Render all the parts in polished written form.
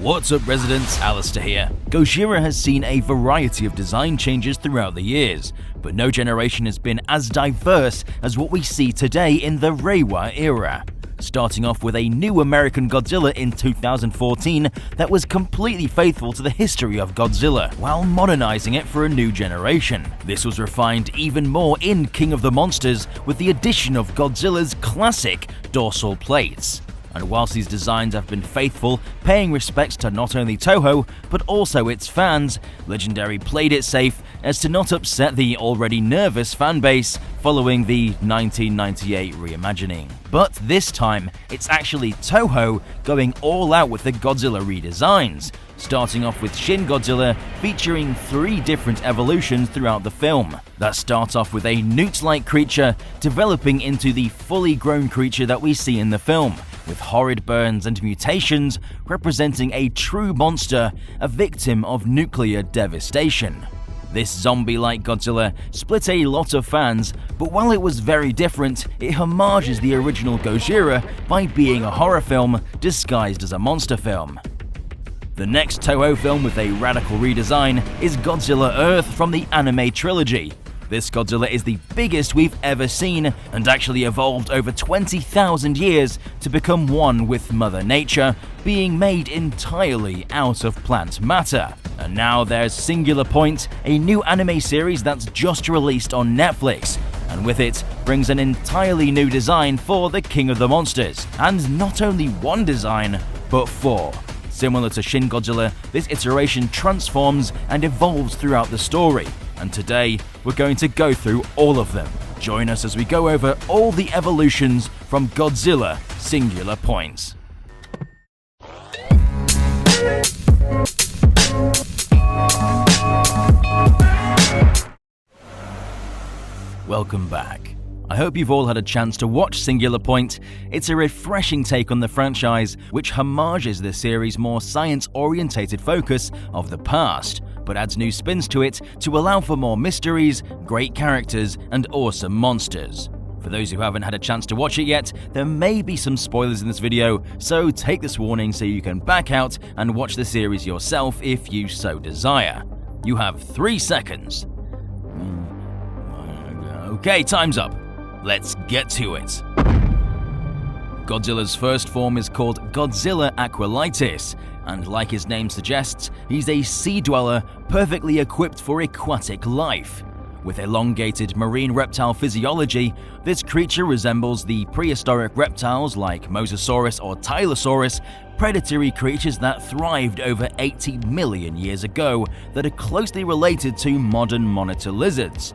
What's up residents, Alistair here. Gojira has seen a variety of design changes throughout the years, but no generation has been as diverse as what we see today in the Reiwa era. Starting off with a new American Godzilla in 2014 that was completely faithful to the history of Godzilla, while modernizing it for a new generation. This was refined even more in King of the Monsters with the addition of Godzilla's classic dorsal plates. And whilst these designs have been faithful, paying respects to not only Toho, but also its fans, Legendary played it safe as to not upset the already nervous fanbase following the 1998 reimagining. But this time, it's actually Toho going all out with the Godzilla redesigns, starting off with Shin Godzilla featuring 3 different evolutions throughout the film that start off with a newt-like creature developing into the fully grown creature that we see in the film, with horrid burns and mutations representing a true monster, a victim of nuclear devastation. This zombie-like Godzilla split a lot of fans, but while it was very different, it homages the original Gojira by being a horror film disguised as a monster film. The next Toho film with a radical redesign is Godzilla Earth from the anime trilogy. This Godzilla is the biggest we've ever seen and actually evolved over 20,000 years to become one with Mother Nature, being made entirely out of plant matter. And now there's Singular Point, a new anime series that's just released on Netflix, and with it brings an entirely new design for the King of the Monsters, and not only one design, but 4. Similar to Shin Godzilla, this iteration transforms and evolves throughout the story, and today we're going to go through all of them. Join us as we go over all the evolutions from Godzilla Singular Point. Welcome back. I hope you've all had a chance to watch Singular Point. It's a refreshing take on the franchise, which homages the series' more science-orientated focus of the past, but adds new spins to it to allow for more mysteries, great characters, and awesome monsters. For those who haven't had a chance to watch it yet, there may be some spoilers in this video, so take this warning so you can back out and watch the series yourself if you so desire. You have 3 seconds. Okay, time's up. Let's get to it. Godzilla's first form is called Godzilla Aquilitis, and like his name suggests, he's a sea dweller perfectly equipped for aquatic life. With elongated marine reptile physiology, this creature resembles the prehistoric reptiles like Mosasaurus or Tylosaurus, predatory creatures that thrived over 80 million years ago that are closely related to modern monitor lizards.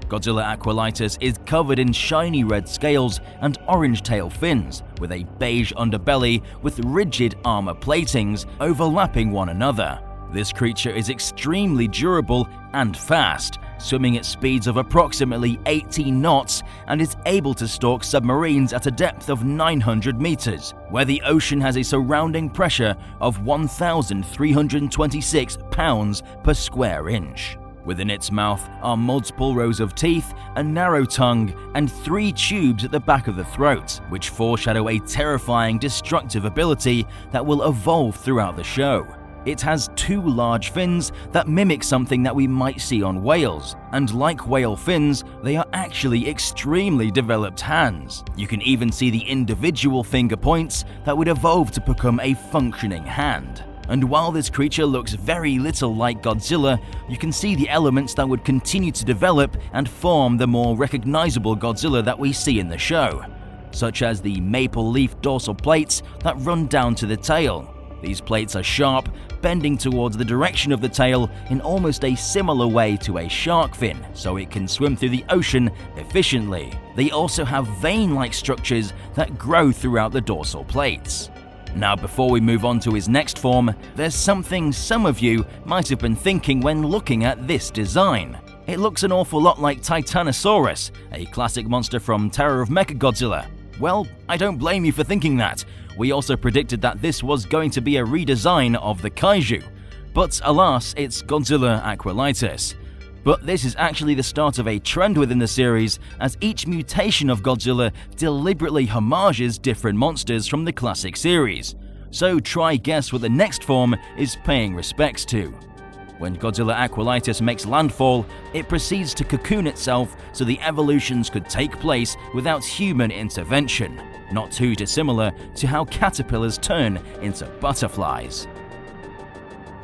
Godzilla Aquilitis is covered in shiny red scales and orange tail fins, with a beige underbelly with rigid armor platings overlapping one another. This creature is extremely durable and fast, swimming at speeds of approximately 18 knots, and is able to stalk submarines at a depth of 900 meters, where the ocean has a surrounding pressure of 1,326 pounds per square inch. Within its mouth are multiple rows of teeth, a narrow tongue, and 3 tubes at the back of the throat, which foreshadow a terrifying destructive ability that will evolve throughout the show. It has 2 large fins that mimic something that we might see on whales, and like whale fins, they are actually extremely developed hands. You can even see the individual finger points that would evolve to become a functioning hand. And while this creature looks very little like Godzilla, you can see the elements that would continue to develop and form the more recognizable Godzilla that we see in the show, such as the maple leaf dorsal plates that run down to the tail. These plates are sharp, bending towards the direction of the tail in almost a similar way to a shark fin, so it can swim through the ocean efficiently. They also have vein-like structures that grow throughout the dorsal plates. Now, before we move on to his next form, there's something some of you might have been thinking when looking at this design. It looks an awful lot like Titanosaurus, a classic monster from Terror of Mechagodzilla. Well, I don't blame you for thinking that. We also predicted that this was going to be a redesign of the kaiju. But alas, it's Godzilla Aquilitis. But this is actually the start of a trend within the series, as each mutation of Godzilla deliberately homages different monsters from the classic series. So try guess what the next form is paying respects to. When Godzilla Aquilitis makes landfall, it proceeds to cocoon itself so the evolutions could take place without human intervention, not too dissimilar to how caterpillars turn into butterflies.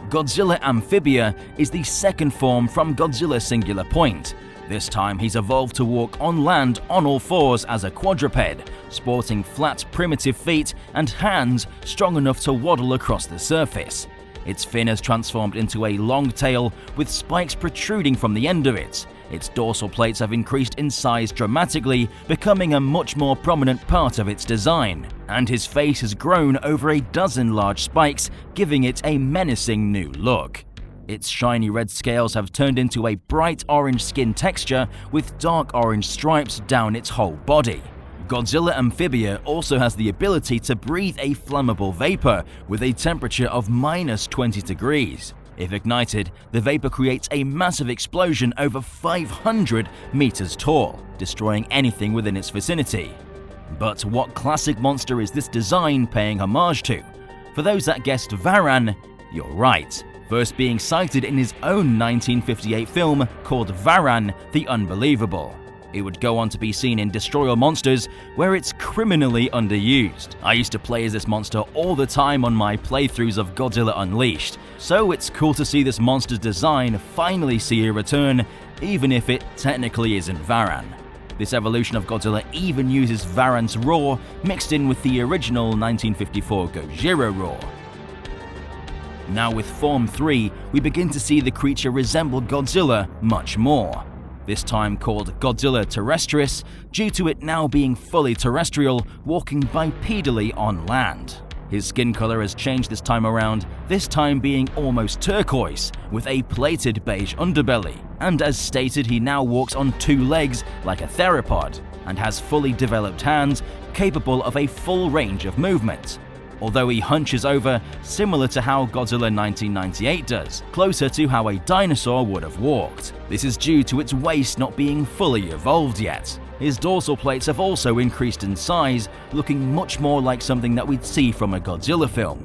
Godzilla Amphibia is the second form from Godzilla Singular Point. This time he's evolved to walk on land on all fours as a quadruped, sporting flat primitive feet and hands strong enough to waddle across the surface. Its fin has transformed into a long tail with spikes protruding from the end of it. Its dorsal plates have increased in size dramatically, becoming a much more prominent part of its design, and his face has grown over a dozen large spikes, giving it a menacing new look. Its shiny red scales have turned into a bright orange skin texture with dark orange stripes down its whole body. Godzilla Amphibia also has the ability to breathe a flammable vapor with a temperature of -20 degrees. If ignited, the vapor creates a massive explosion over 500 meters tall, destroying anything within its vicinity. But what classic monster is this design paying homage to? For those that guessed Varan, you're right. First being cited in his own 1958 film called Varan the Unbelievable. It would go on to be seen in Destroy All Monsters, where it's criminally underused. I used to play as this monster all the time on my playthroughs of Godzilla Unleashed, so it's cool to see this monster's design finally see a return, even if it technically isn't Varan. This evolution of Godzilla even uses Varan's roar mixed in with the original 1954 Gojira roar. Now with Form 3, we begin to see the creature resemble Godzilla much more. This time called Godzilla Terrestris, due to it now being fully terrestrial, walking bipedally on land. His skin color has changed this time around, this time being almost turquoise, with a plated beige underbelly, and as stated he now walks on two legs like a theropod, and has fully developed hands capable of a full range of movement. Although he hunches over, similar to how Godzilla 1998 does, closer to how a dinosaur would have walked. This is due to its waist not being fully evolved yet. His dorsal plates have also increased in size, looking much more like something that we'd see from a Godzilla film.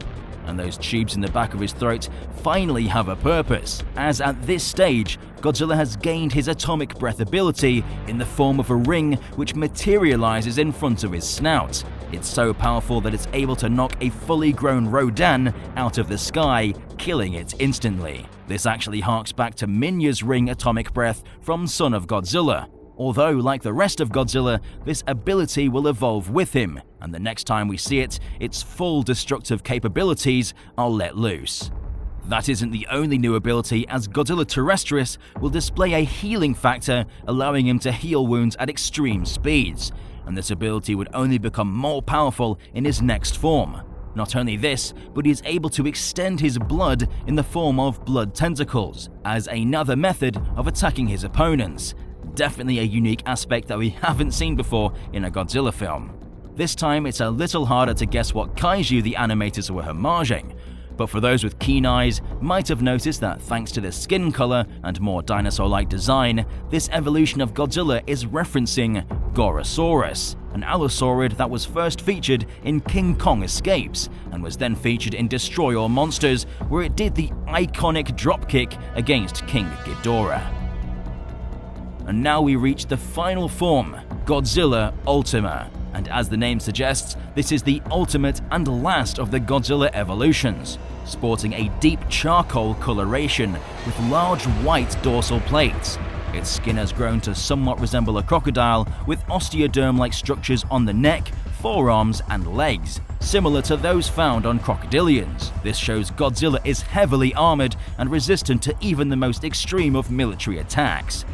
And those tubes in the back of his throat finally have a purpose, as at this stage, Godzilla has gained his atomic breath ability in the form of a ring which materializes in front of his snout. It's so powerful that it's able to knock a fully grown Rodan out of the sky, killing it instantly. This actually harks back to Minya's ring atomic breath from Son of Godzilla. Although, like the rest of Godzilla, this ability will evolve with him, and the next time we see it, its full destructive capabilities are let loose. That isn't the only new ability, as Godzilla Terrestris will display a healing factor, allowing him to heal wounds at extreme speeds, and this ability would only become more powerful in his next form. Not only this, but he is able to extend his blood in the form of blood tentacles, as another method of attacking his opponents. Definitely a unique aspect that we haven't seen before in a Godzilla film. This time it's a little harder to guess what kaiju the animators were homaging, but for those with keen eyes might have noticed that thanks to the skin color and more dinosaur-like design, this evolution of Godzilla is referencing Gorosaurus, an allosaurid that was first featured in King Kong Escapes and was then featured in Destroy All Monsters, where it did the iconic dropkick against King Ghidorah. And now we reach the final form, Godzilla Ultima. And as the name suggests, this is the ultimate and last of the Godzilla evolutions, sporting a deep charcoal coloration with large white dorsal plates. Its skin has grown to somewhat resemble a crocodile, with osteoderm-like structures on the neck, forearms, and legs, similar to those found on crocodilians. This shows Godzilla is heavily armored and resistant to even the most extreme of military attacks.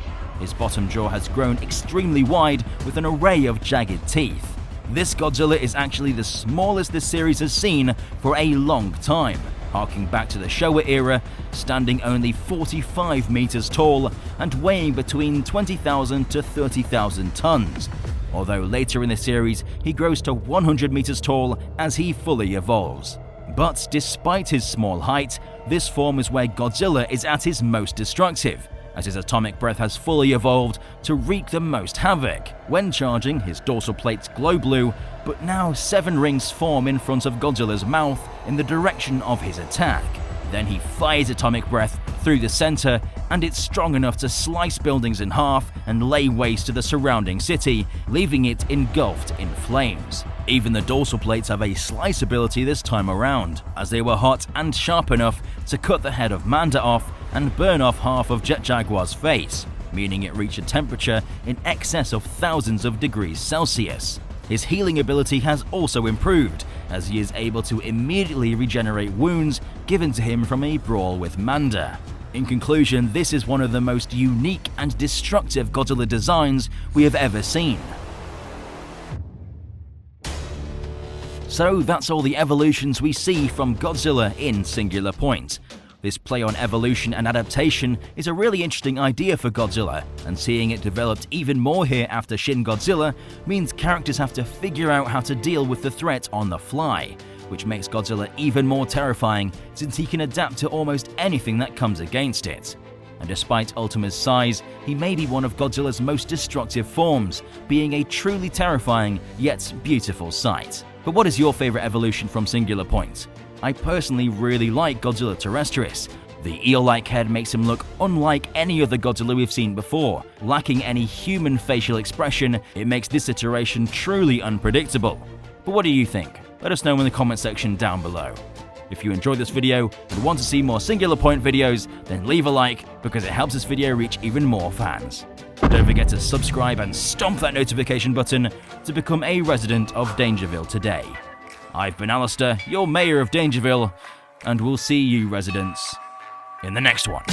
His bottom jaw has grown extremely wide with an array of jagged teeth. This Godzilla is actually the smallest this series has seen for a long time, harking back to the Showa era, standing only 45 meters tall and weighing between 20,000 to 30,000 tons. Although later in the series he grows to 100 meters tall as he fully evolves. But despite his small height, this form is where Godzilla is at his most destructive, as his atomic breath has fully evolved to wreak the most havoc. When charging, his dorsal plates glow blue, but now 7 rings form in front of Godzilla's mouth in the direction of his attack. Then he fires atomic breath through the center, and it's strong enough to slice buildings in half and lay waste to the surrounding city, leaving it engulfed in flames. Even the dorsal plates have a slice ability this time around, as they were hot and sharp enough to cut the head of Manda off and burn off half of Jet Jaguar's face, meaning it reached a temperature in excess of thousands of degrees Celsius. His healing ability has also improved, as he is able to immediately regenerate wounds given to him from a brawl with Manda. In conclusion, this is one of the most unique and destructive Godzilla designs we have ever seen. So that's all the evolutions we see from Godzilla in Singular Point. This play on evolution and adaptation is a really interesting idea for Godzilla, and seeing it developed even more here after Shin Godzilla means characters have to figure out how to deal with the threat on the fly, which makes Godzilla even more terrifying since he can adapt to almost anything that comes against it. And despite Ultima's size, he may be one of Godzilla's most destructive forms, being a truly terrifying yet beautiful sight. But what is your favorite evolution from Singular Point? I personally really like Godzilla Terrestris. The eel-like head makes him look unlike any other Godzilla we've seen before. Lacking any human facial expression, it makes this iteration truly unpredictable. But what do you think? Let us know in the comment section down below. If you enjoyed this video and want to see more Singular Point videos, then leave a like because it helps this video reach even more fans. Don't forget to subscribe and stomp that notification button to become a resident of Dangerville today. I've been Alistair, your Mayor of Dangerville, and we'll see you residents in the next one.